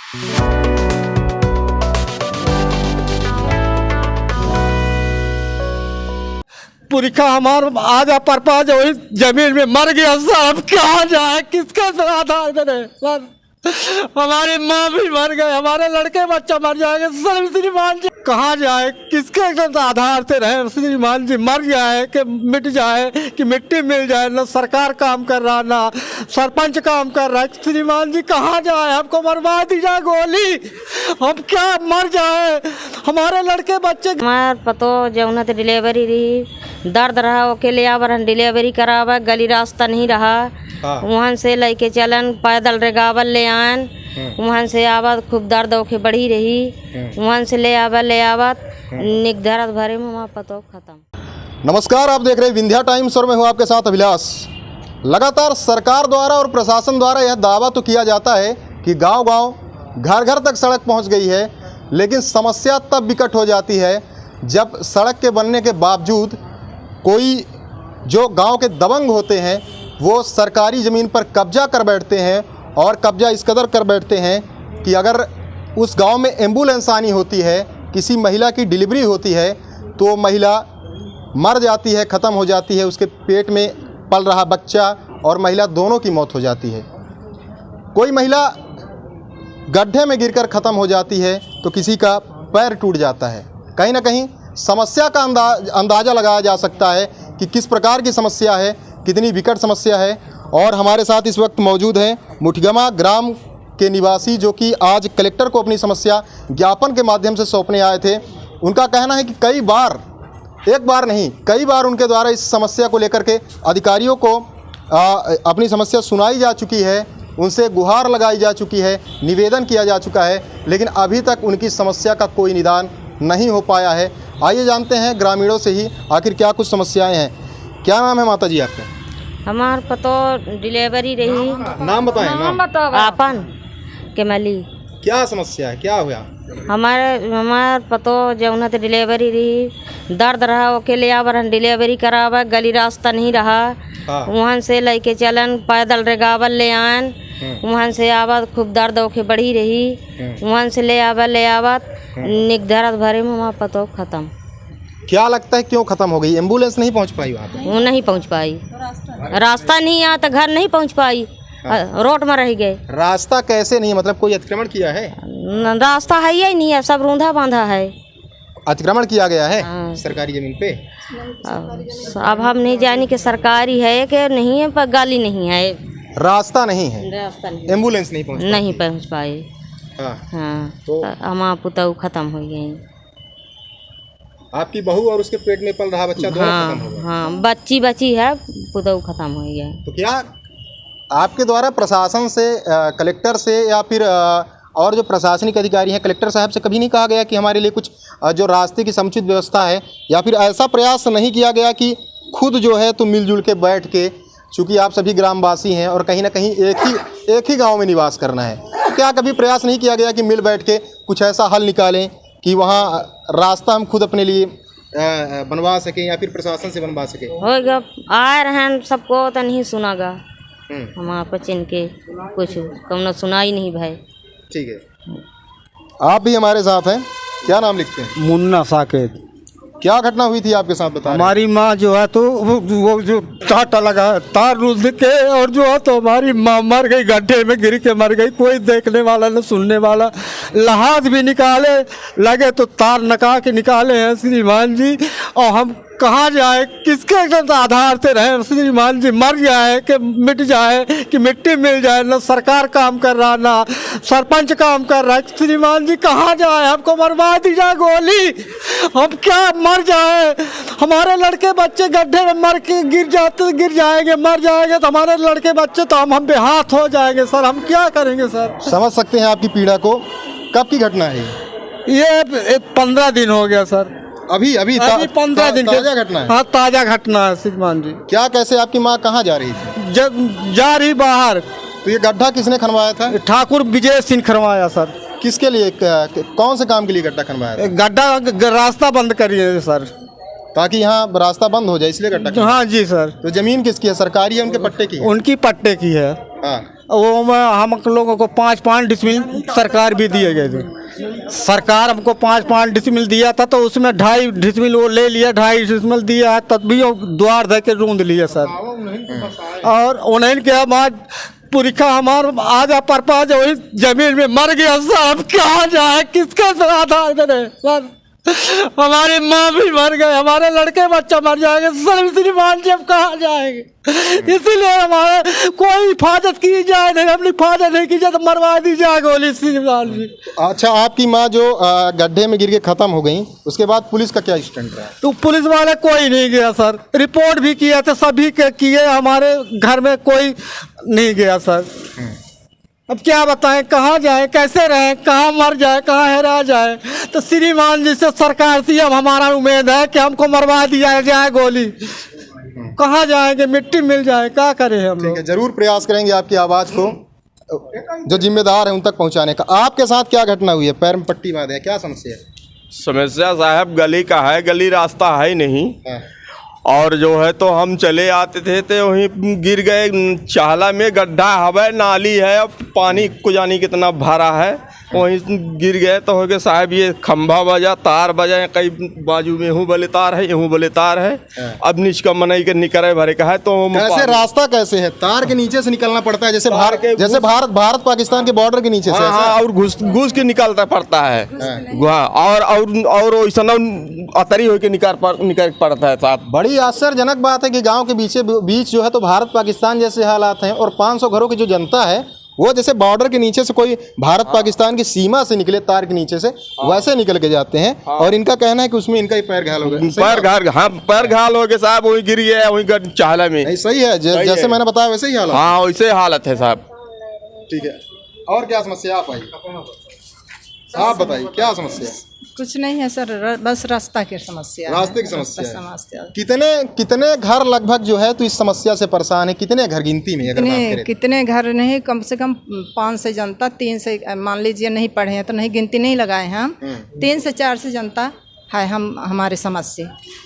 पूरी का हमार आजा परपाज वही जमीन में मर गया सर। अब कहाँ जाए, किसके आधार पे सर? हमारी माँ भी मर गए, हमारे लड़के बच्चा मर जाएंगे सर। श्रीमान जी कहाँ जाए, किसके आधार से रहे? श्रीमान जी मर जाए कि मिट जाए कि मिट्टी मिल जाए। ना सरकार काम कर रहा, ना सरपंच काम कर रहा है। श्रीमान जी कहाँ जाए, हमको मरवा दी जाए गोली, हम क्या मर जाए? हमारे लड़के बच्चे हमार पतो जौना तो डिलीवरी रही, दर्द रहा ओके ले आवर डिलीवरी करावा, गली रास्ता नहीं रहा। वहाँ से लेके चलन पैदल रेगावल ले आन, वहाँ से आवत खूब दर्द ओके बढ़ी रही। वहाँ से ले आवत निगधरत भरे में वहाँ पतो खत्म। नमस्कार, आप देख रहे हैं विंध्या टाइम्स और मैं हूँ आपके साथ अभिलाष। लगातार सरकार द्वारा और प्रशासन द्वारा यह दावा तो किया जाता है कि गांव-गांव, घर-घर तक सड़क पहुंच गई है, लेकिन समस्या तब विकट हो जाती है जब सड़क के बनने के बावजूद कोई जो गांव के दबंग होते हैं वो सरकारी ज़मीन पर कब्जा कर बैठते हैं। और कब्जा इस कदर कर बैठते हैं कि अगर उस गांव में एम्बुलेंस आनी होती है, किसी महिला की डिलीवरी होती है, तो महिला मर जाती है, ख़त्म हो जाती है। उसके पेट में पल रहा बच्चा और महिला दोनों की मौत हो जाती है। कोई महिला गड्ढे में गिरकर ख़त्म हो जाती है तो किसी का पैर टूट जाता है। कहीं ना कहीं समस्या का अंदाज़ा लगाया जा सकता है कि किस प्रकार की समस्या है, कितनी विकट समस्या है। और हमारे साथ इस वक्त मौजूद हैं मुठगमा ग्राम के निवासी, जो कि आज कलेक्टर को अपनी समस्या ज्ञापन के माध्यम से सौंपने आए थे। उनका कहना है कि कई बार, एक बार नहीं कई बार उनके द्वारा इस समस्या को लेकर के अधिकारियों को अपनी समस्या सुनाई जा चुकी है, उनसे गुहार लगाई जा चुकी है, निवेदन किया जा चुका है, लेकिन अभी तक उनकी समस्या का कोई निदान नहीं हो पाया है। आइए जानते हैं ग्रामीणों से ही आखिर क्या कुछ समस्याएं हैं। क्या नाम है माता जी आपका? हमार पतो डिलीवरी रही। नाम बताएं। नाम आपन के मली। क्या समस्या है, क्या हुआ? हमार पतो जौना तो डिलीवरी रही, दर्द रहा ओके ले आवर डिलीवरी करावा, गली रास्ता नहीं रहा। वहाँ से लेके चलन पैदल रेगावल ले आन, वहाँ से आवत खूब दर्द ओके बढ़ी रही। वहाँ से ले आवत निगधरत भरे में वहाँ पतो खत्म। क्या लगता है क्यों खत्म हो गई? एम्बुलेंस नहीं पहुंच पाई वहाँ पे? वो नहीं पहुँच पाई, रास्ता नहीं आया तो घर नहीं पहुँच पाई, रोड में रह गए। रास्ता कैसे नहीं, मतलब कोई अतिक्रमण किया है? रास्ता है ही नहीं है, सब रूंधा बांधा है। अतिक्रमण किया गया है सरकारी जमीन पे? अब हम नहीं जाने कि सरकारी है कि नहीं है, पर गाली नहीं है, रास्ता नहीं है, रास्ता नहीं, एम्बुलेंस नहीं पहुँच पाई। हाँ तो हमारा पुतौ खत्म हो गई। आपकी बहू और उसके पेट में पल रहा बच्चा दोनों खत्म हो गए? हाँ, बच्ची बची है, पुतौ खत्म हो गया। तो क्या आपके द्वारा प्रशासन से, कलेक्टर से या फिर और जो प्रशासनिक अधिकारी हैं, कलेक्टर साहब से कभी नहीं कहा गया कि हमारे लिए कुछ जो रास्ते की समुचित व्यवस्था है, या फिर ऐसा प्रयास नहीं किया गया कि खुद जो है तो मिलजुल के बैठ के, चूँकि आप सभी ग्रामवासी हैं और कहीं ना कहीं एक ही गाँव में निवास करना है, तो क्या कभी प्रयास नहीं किया गया कि मिल बैठ के कुछ ऐसा हल निकालें कि वहाँ रास्ता हम खुद अपने लिए बनवा सकें या फिर प्रशासन से बनवा सकें? होगा, आए रहें सबको तो नहीं सुनागा। हमारा पचिन के कुछ कम सुनाई नहीं भाई। ठीक है, आप भी हमारे साथ हैं। क्या नाम लिखते हैं? मुन्ना साकेत। क्या घटना हुई थी आपके साथ, बता? हमारी माँ जो है तो वो जो टाटा लगा तार रुद के, और जो है तो हमारी माँ मर गई, गड्ढे में गिर के मर गई। कोई देखने वाला न सुनने वाला। लहाद भी निकाले लगे तो तार नका के निकाले हैं श्रीमान जी। और हम कहाँ जाए, किसके आधार से रहे? श्रीमान जी मर जाए कि मिट जाए कि मिट्टी मिल जाए। ना सरकार काम कर रहा, ना सरपंच काम कर रहा है। श्रीमान जी कहाँ जाए, हमको मरवा दी जाए गोली, हम क्या मर जाए? हमारे लड़के बच्चे गड्ढे में मर के गिर जाएंगे, मर जाएंगे तो हमारे लड़के बच्चे तो हम बेहाथ हो जाएंगे सर। हम क्या करेंगे सर? समझ सकते हैं आपकी पीड़ा को। कब की घटना है ये 15 दिन हो गया सर। अभी 15 दिन ताजा घटना है? हाँ, ताजा घटना है श्रीमान जी। क्या, कैसे आपकी माँ कहाँ जा रही थी? जा रही बाहर। तो ये गड्ढा किसने खनवाया था? ठाकुर विजय सिंह खनवाया सर। किसके लिए, कौन से काम के लिए गड्ढा खनवाया था? गड्ढा रास्ता बंद करिए सर, ताकि यहाँ रास्ता बंद हो जाए, इसलिए गड्ढा। हाँ जी सर। तो जमीन किसकी है? सरकारी है, उनके पट्टे की है? उनकी पट्टे की है। हाँ, वो में हम लोगों को 5 डिसमिल सरकार भी दिए गए थे। सरकार हमको 5 डिसमिल दिया था, तो उसमें 2.5 डिसमिल वो ले लिया, 2.5 डिसमिल दिया है, तब भी वो द्वार दे के रूंद लिया सर। और उन्हें क्या बात पुरिखा हमार आजा परपा जो वही जमीन में मर गया सर। अब कहाँ जाए, किसका आधार करे सर? हमारी माँ भी मर गए, हमारे लड़के बच्चा मर जाएंगे सर, श्रीमान जी अब कहाँ जाएंगे? इसीलिए हमारे कोई हिफाजत की जाए, नहीं अपनी हिफाजत नहीं की जाए तो मरवा दी जाए गोली श्रीमान जी। अच्छा, आपकी माँ जो गड्ढे में गिर के खत्म हो गई, उसके बाद पुलिस का क्या स्टैंड रहा? तो पुलिस वाले कोई नहीं गया सर, रिपोर्ट भी किया था, सभी के किए, हमारे घर में कोई नहीं गया सर। अब क्या बताएं, कहाँ जाए, कैसे रहे, कहाँ मर जाए, कहाँ हेरा जाए? तो श्रीमान जी से सरकार से अब हमारा उम्मीद है कि हमको मरवा दिया जाए गोली। कहाँ जाएंगे, मिट्टी मिल जाए, क्या करें हम लोग? जरूर प्रयास करेंगे आपकी आवाज़ को जो जिम्मेदार है उन तक पहुंचाने का। आपके साथ क्या घटना हुई है? पैर में पट्टी बांधे है, क्या समस्या है? समस्या साहब गली का है, गली रास्ता है नहीं। और जो है तो हम चले आते थे तो वहीं गिर गए, चाहला में गड्ढा हवा नाली है, अब पानी को जानी कितना भरा है, वहीं गिर गए तो हो गए साहब। ये खंभा बजा, तार बजा, कई बाजू में यूँ बले तार है, यूँ बले तार है। अब नीच का मनई के निकरे भरे का है तो कैसे रास्ता कैसे है? तार के नीचे से निकलना पड़ता है, जैसे भारत पाकिस्तान के बॉर्डर के नीचे से। हाँ, और घुस के निकलता पड़ता है। और वैसा अतरी होके निकल पड़ता है साहब। बड़ी आश्चर्यजनक बात है कि गांव के बीच जो है तो भारत पाकिस्तान जैसे हालात हैं, और 500 घरों की जो जनता है वो जैसे बॉर्डर के नीचे से कोई भारत पाकिस्तान की सीमा से निकले, तार के नीचे से वैसे निकल के जाते हैं। और इनका कहना है कि उसमें इनका ही पैर घायल हो गया। पैर घायल हो गए साहब, वही गिर गया, वही चाहला में। सही है, जैसे मैंने बताया वैसे ही हालत। हाँ, वैसे हालत है साहब। ठीक है, और क्या समस्या आप आई? आप बताइए क्या समस्या? कुछ नहीं है सर, बस रास्ता की समस्या, रास्ते की समस्या है। कितने घर लगभग जो है तो इस समस्या से परेशान है? कितने घर गिनती में अगर बात करें? कितने घर नहीं, कम से कम 5 से जनता, 3 से मान लीजिए नहीं पढ़े हैं तो नहीं, गिनती नहीं लगाए हैं हम, 3 से 4 से जनता है हमारे समझ से।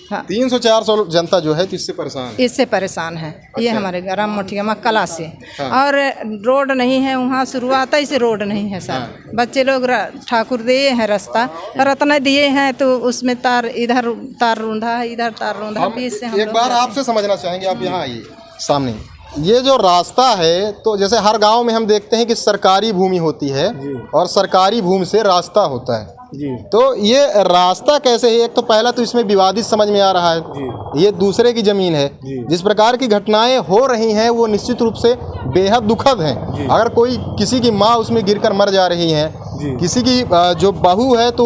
हाँ, 300-400 जनता जो है तो इससे परेशान है। इससे परेशान है। ये हमारे ग्राम मोठिया कला से। हाँ। और रोड नहीं है वहाँ, शुरुआत ही से रोड नहीं है सर। बच्चे लोग ठाकुर दिए हैं रास्ता, रत्न दिए हैं तो उसमें तार, इधर तार रूंधा है, इधर तार रूंधा। बीच से एक बार आपसे समझना चाहेंगे, आप यहाँ आइए सामने। ये जो रास्ता है तो जैसे हर गांव में हम देखते हैं कि सरकारी भूमि होती है और सरकारी भूमि से रास्ता होता है जी। तो ये रास्ता कैसे है? एक तो पहला तो इसमें विवादित समझ में आ रहा है जी। ये दूसरे की ज़मीन है। जिस प्रकार की घटनाएं हो रही हैं वो निश्चित रूप से बेहद दुखद हैं। अगर कोई किसी की माँ उसमें गिरकर मर जा रही है, किसी की जो बहू है तो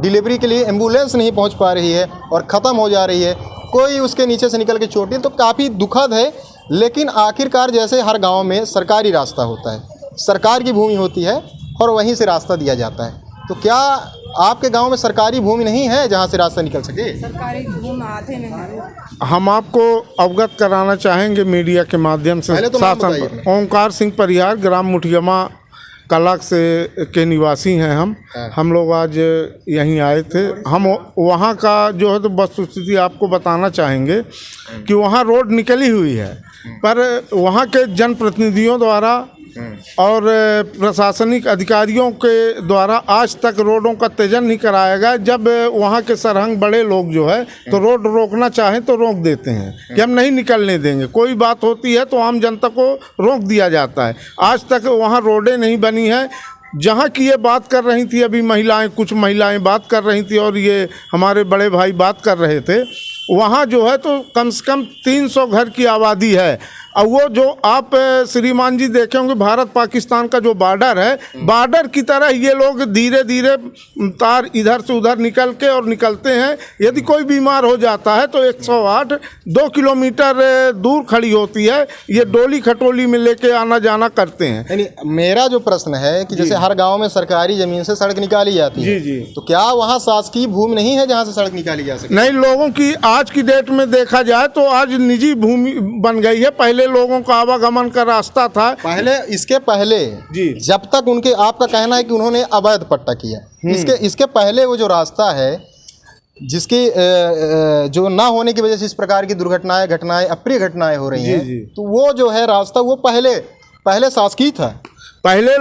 डिलीवरी के लिए एम्बुलेंस नहीं पहुँच पा रही है और ख़त्म हो जा रही है, कोई उसके नीचे से निकल के चोट, तो काफ़ी दुखद है। लेकिन आखिरकार जैसे हर गांव में सरकारी रास्ता होता है, सरकार की भूमि होती है और वहीं से रास्ता दिया जाता है, तो क्या आपके गांव में सरकारी भूमि नहीं है जहां से रास्ता निकल सके? सरकारी भूमि आधे में है। हम आपको अवगत कराना चाहेंगे मीडिया के माध्यम से। तो शासन ओंकार सिंह परिहार, ग्राम मुठियमा कलाक से के निवासी हैं हम लोग आज यहीं आए थे। हम वहाँ का जो है तो वस्तुस्थिति आपको बताना चाहेंगे कि वहाँ रोड निकली हुई है, पर वहाँ के जनप्रतिनिधियों द्वारा और प्रशासनिक अधिकारियों के द्वारा आज तक रोडों का तेजन नहीं कराया गया। जब वहाँ के सरहंग बड़े लोग जो है तो रोड रोकना चाहें तो रोक देते हैं कि हम नहीं निकलने देंगे। कोई बात होती है तो आम जनता को रोक दिया जाता है। आज तक वहाँ रोडें नहीं बनी है। जहाँ की ये बात कर रही थी अभी महिलाएं, कुछ महिलाएं बात कर रही थी और ये हमारे बड़े भाई बात कर रहे थे, वहाँ जो है तो कम से कम 300 घर की आबादी है। और वो जो आप श्रीमान जी देखे होंगे भारत पाकिस्तान का जो बॉर्डर है, बॉर्डर की तरह ये लोग धीरे धीरे तार इधर से उधर निकलते हैं। यदि कोई बीमार हो जाता है तो 108 2 किलोमीटर दूर खड़ी होती है, ये डोली खटोली में लेके आना जाना करते हैं। यानी मेरा जो प्रश्न है कि जैसे हर गांव में सरकारी जमीन से सड़क निकाली जाती है जी। तो क्या वहाँ शासकीय भूमि नहीं है जहाँ से सड़क निकाली जा सके? नहीं, लोगों की आज की डेट में देखा जाए तो आज निजी भूमि बन गई है। पहले लोगों का आवागमन का रास्ता था। इसके पहले जी, जब तक उनके, आपका कहना है कि उन्होंने अवैध पट्टा किया, इसके पहले वो जो रास्ता है जिसकी जो ना होने की वजह से इस प्रकार की दुर्घटनाएं, अप्रिय घटनाएं हो रही हैं, तो वो जो है रास्ता वो पहले पहले शासकीय था। पहले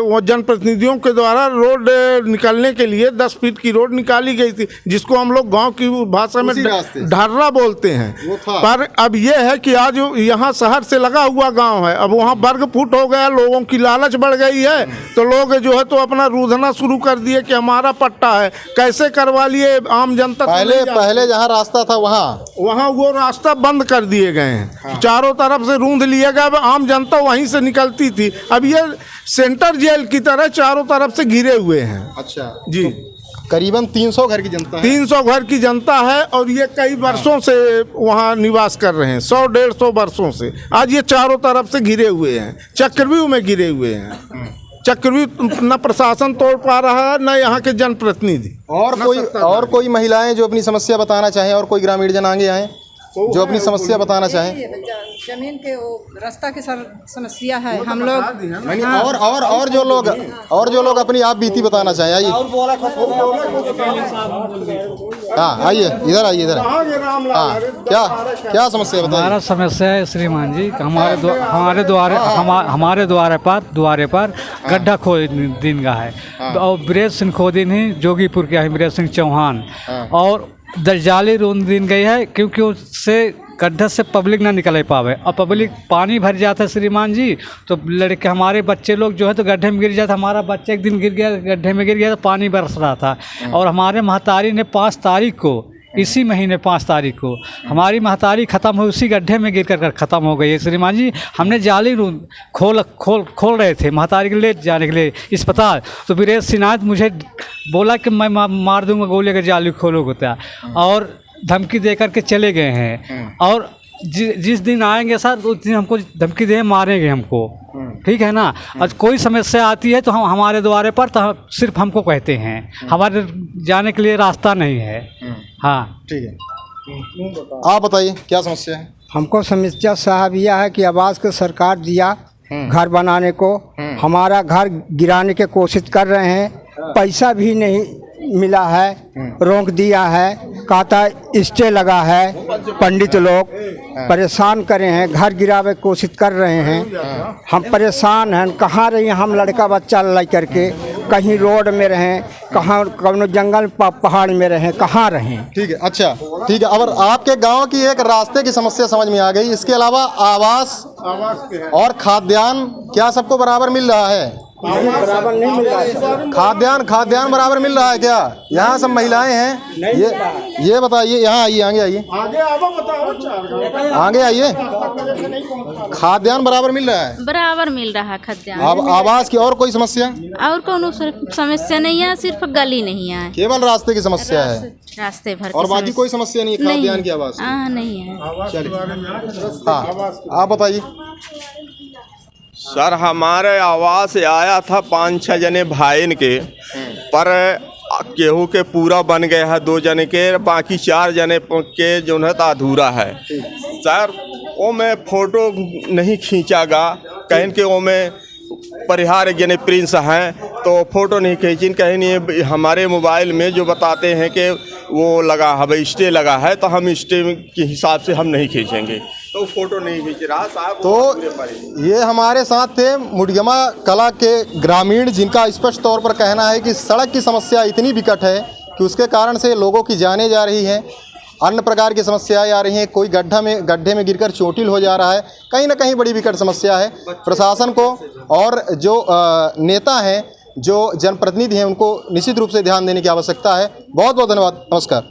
वो जनप्रतिनिधियों के द्वारा रोड निकलने के लिए 10 फीट की रोड निकाली गई थी, जिसको हम लोग गांव की भाषा में उसी रास्ते से। ढर्रा बोलते हैं। वो था। पर अब ये है कि आज यहाँ शहर से लगा हुआ गांव है, अब वहाँ वर्ग फुट हो गया, लोगों की लालच बढ़ गई है, तो लोग जो है तो अपना रूधना शुरू कर दिए कि हमारा पट्टा है, कैसे करवा लिए। आम जनता पहले जहाँ रास्ता था वहाँ वो रास्ता बंद कर दिए गए हैं, चारों तरफ से रूंध लिए गए, आम जनता वहीं से निकलती थी। अब ये सेंटर जेल की तरह चारों तरफ से घिरे हुए हैं। अच्छा जी, करीबन 300 घर की जनता है। 300 घर की जनता है और ये कई वर्षों से वहाँ निवास कर रहे हैं, 100-150 वर्षों से। आज ये चारों तरफ से घिरे हुए हैं, चक्रव्यूह में घिरे हुए हैं। चक्रव्यूह न प्रशासन तोड़ पा रहा है, न यहाँ के जनप्रतिनिधि। और कोई महिलाएं जो अपनी समस्या बताना चाहें, और कोई ग्रामीण जन आगे आए जो अपनी समस्या बताना चाहें। जमीन के वो रास्ता की समस्या है, हम लोग नहीं, और जो लोग अपनी आप बीती बताना चाहें, आइए। हाँ, आइए इधर। हाँ, क्या समस्या बताइए। हमारा समस्या है श्रीमान जी, हमारे द्वारे पर गड्ढा खोद दिन का है। और ब्रेज सिंह खोदिन ही जोगीपुर के हैं, ब्रेज सिंह चौहान। और दर्जाली रोन दिन गई है, क्योंकि उससे गड्ढा से पब्लिक ना निकल पावे, और पब्लिक पानी भर जाता है श्रीमान जी, तो लड़के हमारे बच्चे लोग जो है तो गड्ढे में गिर जाता। हमारा बच्चा एक दिन गिर गया, गड्ढे में गिर गया, तो पानी बरस रहा था। और हमारे महतारी ने 5 तारीख को, इसी महीने 5 तारीख को हमारी महतारी ख़त्म हुई, उसी गड्ढे में गिर कर ख़त्म हो गई है श्रीमान जी। हमने जाली खोल रहे थे महतारी के ले जाने के लिए अस्पताल, तो वीरेश सिन्हा मुझे बोला कि मैं मार दूंगा गोली अगर जाली खोलोगे, और धमकी दे करके चले गए हैं। और जिस दिन आएंगे सर, उस दिन हमको धमकी दे मारेंगे हमको, ठीक है ना। और कोई समस्या आती है तो हम हमारे द्वारे पर तो सिर्फ हमको कहते हैं, हमारे जाने के लिए रास्ता नहीं है। हाँ, ठीक है, आप बताइए क्या समस्या है। हमको समस्या साहब यह है कि आवास को सरकार दिया घर बनाने को, हमारा घर गिराने की कोशिश कर रहे हैं, पैसा भी नहीं मिला है, रोक दिया है, कहता स्टे लगा है। पंडित लोग परेशान करे हैं, घर गिरावे की कोशिश कर रहे हैं। हम परेशान हैं, कहाँ रही हम लड़का बच्चा ले करके, कहीं रोड में रहें, कहाँ कौन जंगल पहाड़ में रहें, कहाँ रहें। ठीक है, अच्छा ठीक है। अब आपके गांव की एक रास्ते की समस्या समझ में आ गई, इसके अलावा आवास और खाद्यान्न क्या सबको बराबर मिल रहा है? बराबर नहीं मिल रहा है। खाद्यान्न बराबर मिल रहा है क्या? यहाँ सब महिलाएं हैं, ये बताइए। यहाँ आइए, आगे आइए, आगे आइए। खाद्यान्न बराबर मिल रहा है? बराबर मिल रहा है खाद्यान्न। अब आवास की और कोई समस्या? और कौन समस्या नहीं है, सिर्फ गली नहीं है, केवल रास्ते की समस्या है, रास्ते भर और बाकी कोई समस्या नहीं है खाद्यान्न की, आवास की? हाँ, नहीं है। हाँ, आप बताइए। सर हमारे आवास आया था 5-6 जने भाईन के, पर केहू के पूरा बन गया है, 2 जने के, बाकी 4 जने के जो है तो अधूरा है। सर वो में फ़ोटो नहीं खींचागा, कहीं के वो में परिहार एक जने प्रिंस हैं तो फ़ोटो नहीं खींची, कहीं नहीं। हमारे मोबाइल में जो बताते हैं कि वो लगा है भाई, स्टे लगा है, तो हम स्टे के हिसाब से हम नहीं खींचेंगे, तो फ़ोटो नहीं खींच रहा साहब। तो ये हमारे साथ थे मुठियमा कला के ग्रामीण, जिनका स्पष्ट तौर पर कहना है कि सड़क की समस्या इतनी विकट है कि उसके कारण से लोगों की जानें जा रही हैं, अन्य प्रकार की समस्याएं आ रही हैं, कोई गड्ढे में गिरकर चोटिल हो जा रहा है। कहीं ना कहीं बड़ी विकट समस्या है। प्रशासन को और जो नेता हैं, जो जनप्रतिनिधि हैं, उनको निश्चित रूप से ध्यान देने की आवश्यकता है। बहुत बहुत धन्यवाद, नमस्कार।